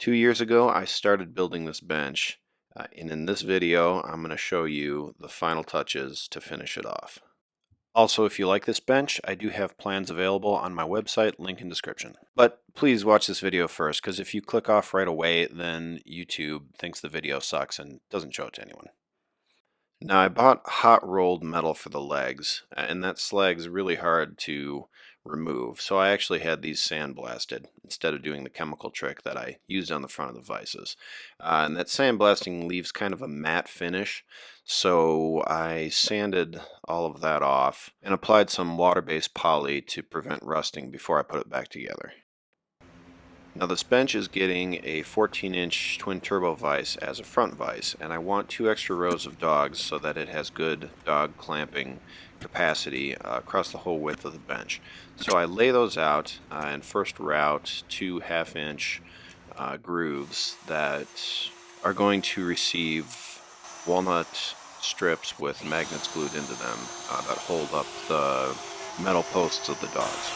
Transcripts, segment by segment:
2 years ago, I started building this bench, and in this video, I'm going to show you the final touches to finish it off. Also, if you like this bench, I do have plans available on my website, link in description. But please watch this video first, because if you click off right away, then YouTube thinks the video sucks and doesn't show it to anyone. Now, I bought hot rolled metal for the legs, and that slag's really hard to remove, so I actually had these sandblasted instead of doing the chemical trick that I used on the front of the vices. And that sandblasting leaves kind of a matte finish, so I sanded all of that off and applied some water-based poly to prevent rusting before I put it back together. Now this bench is getting a 14-inch twin turbo vise as a front vise, and I want 2 extra rows of dogs so that it has good dog clamping capacity across the whole width of the bench. So I lay those out and first route 2 half-inch grooves that are going to receive walnut strips with magnets glued into them that hold up the metal posts of the dogs.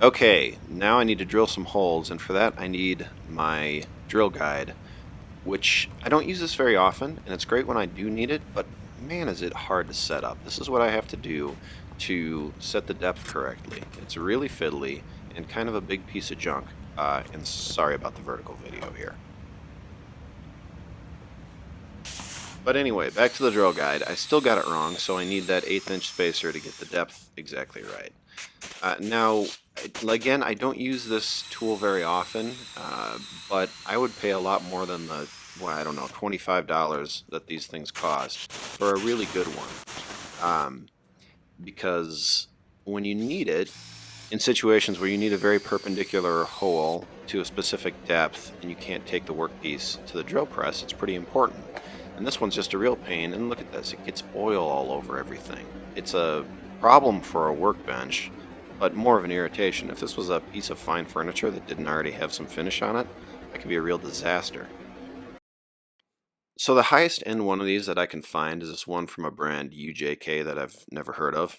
Okay, now I need to drill some holes, and for that I need my drill guide, which I don't use this very often, and it's great when I do need it, but man is it hard to set up. This is what I have to do to set the depth correctly. It's really fiddly and kind of a big piece of junk, and sorry about the vertical video here. But anyway, back to the drill guide. I still got it wrong, so I need that 1/8 inch spacer to get the depth exactly right. Now, again, I don't use this tool very often, but I would pay a lot more than the, well, I don't know, $25 that these things cost for a really good one. Because when you need it, in situations where you need a very perpendicular hole to a specific depth and you can't take the workpiece to the drill press, it's pretty important. And this one's just a real pain, and look at this, it gets oil all over everything. It's a problem for a workbench, but more of an irritation. If this was a piece of fine furniture that didn't already have some finish on it, that could be a real disaster. So the highest end one of these that I can find is this one from a brand UJK that I've never heard of,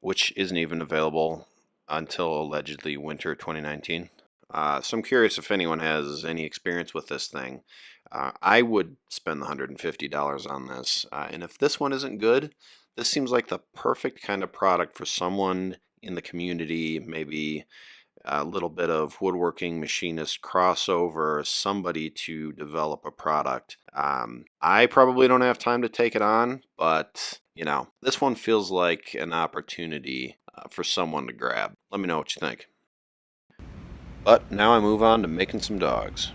which isn't even available until allegedly winter 2019. So I'm curious if anyone has any experience with this thing. I would spend the $150 on this, and if this one isn't good, this seems like the perfect kind of product for someone in the community, maybe a little bit of woodworking machinist crossover, somebody to develop a product. I probably don't have time to take it on, but you know, this one feels like an opportunity for someone to grab. Let me know what you think. But now I move on to making some dogs.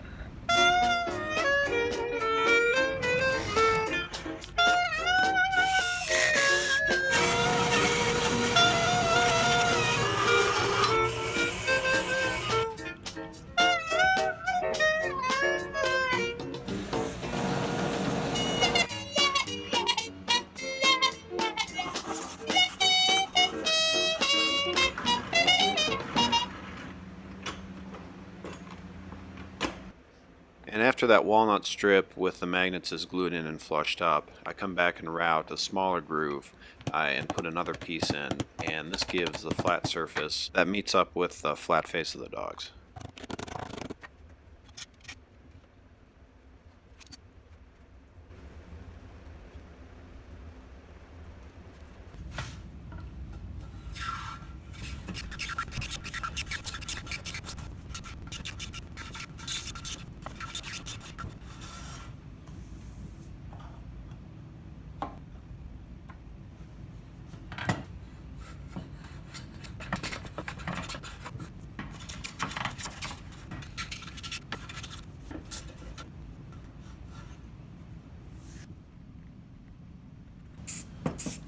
And after that walnut strip with the magnets is glued in and flushed up, I come back and route a smaller groove and put another piece in, and this gives the flat surface that meets up with the flat face of the dogs.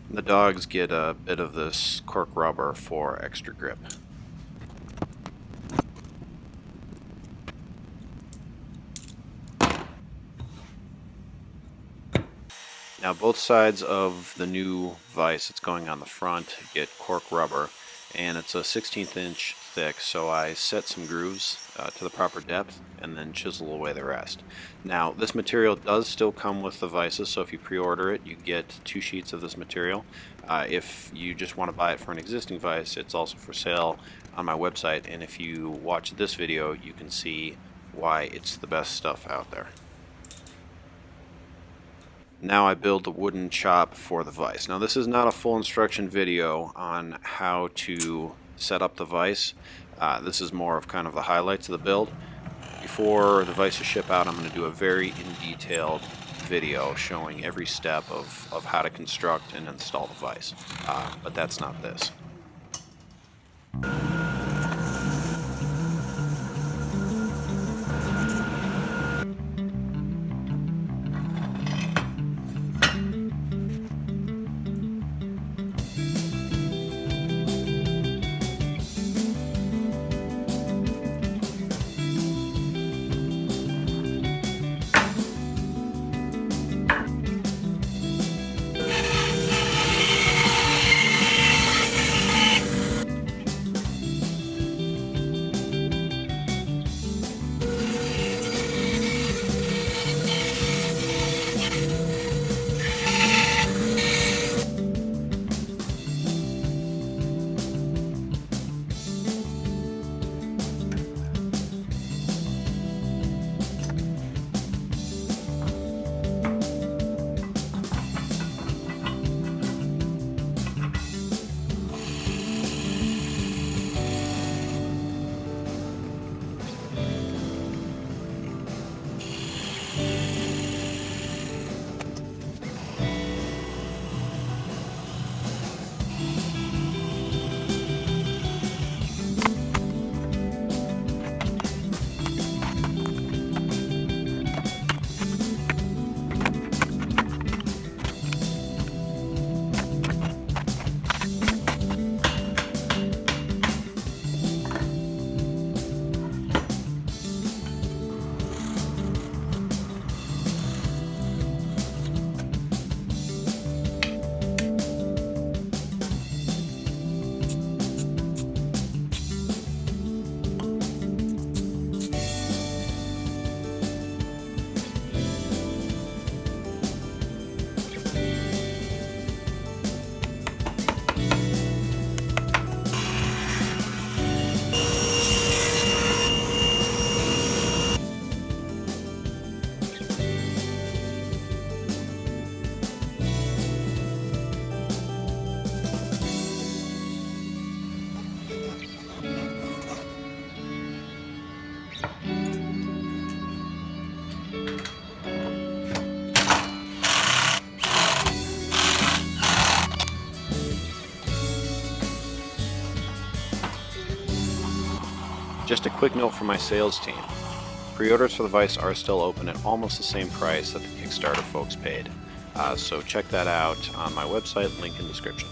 The dogs get a bit of this cork rubber for extra grip. Now both sides of the new vise that's going on the front get cork rubber, and it's a 1/16 inch thick, so I set some grooves to the proper depth and then chisel away the rest. Now this material does still come with the vices, so if you pre-order it you get 2 sheets of this material. If you just want to buy it for an existing vise, it's also for sale on my website, and if you watch this video you can see why it's the best stuff out there. Now I build the wooden chop for the vise. Now this is not a full instruction video on how to set up the vise. This is more of kind of the highlights of the build. Before the vices ship out, I'm going to do a very in-detailed video showing every step of how to construct and install the vise. But that's not this. Just a quick note from my sales team. Pre-orders for the vise are still open at almost the same price that the Kickstarter folks paid. So check that out on my website, link in description.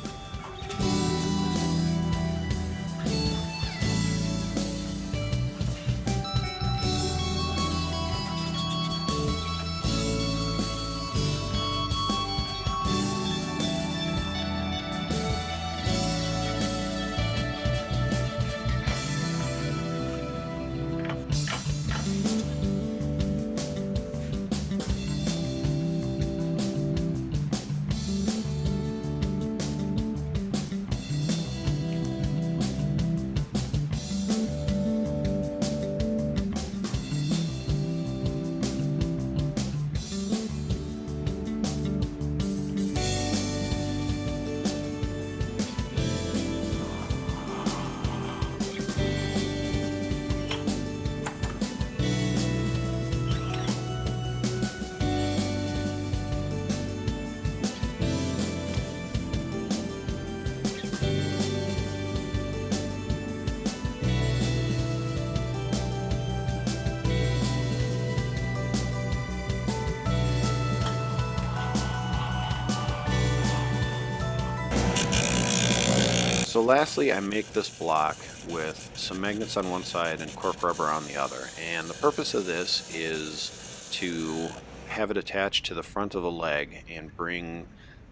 So lastly, I make this block with some magnets on one side and cork rubber on the other. And the purpose of this is to have it attached to the front of the leg and bring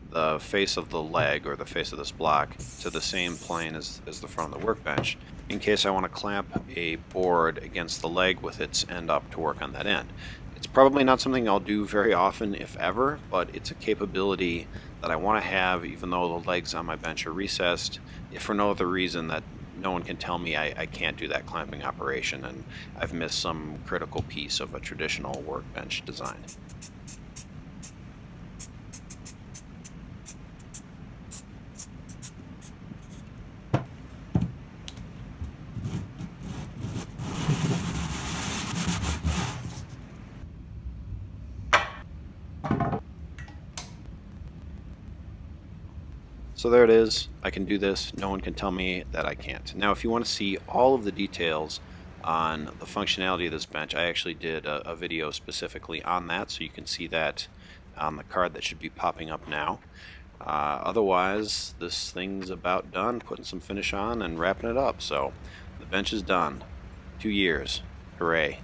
the face of the leg, or the face of this block, to the same plane as the front of the workbench, in case I want to clamp a board against the leg with its end up to work on that end. It's probably not something I'll do very often, if ever, but it's a capability that I want to have, even though the legs on my bench are recessed, if for no other reason that no one can tell me I can't do that clamping operation and I've missed some critical piece of a traditional workbench design. So there it is. I can do this. No one can tell me that I can't. Now, if you want to see all of the details on the functionality of this bench, I actually did a video specifically on that, so you can see that on the card that should be popping up now. Otherwise, this thing's about done, putting some finish on and wrapping it up. So the bench is done. 2 years. Hooray.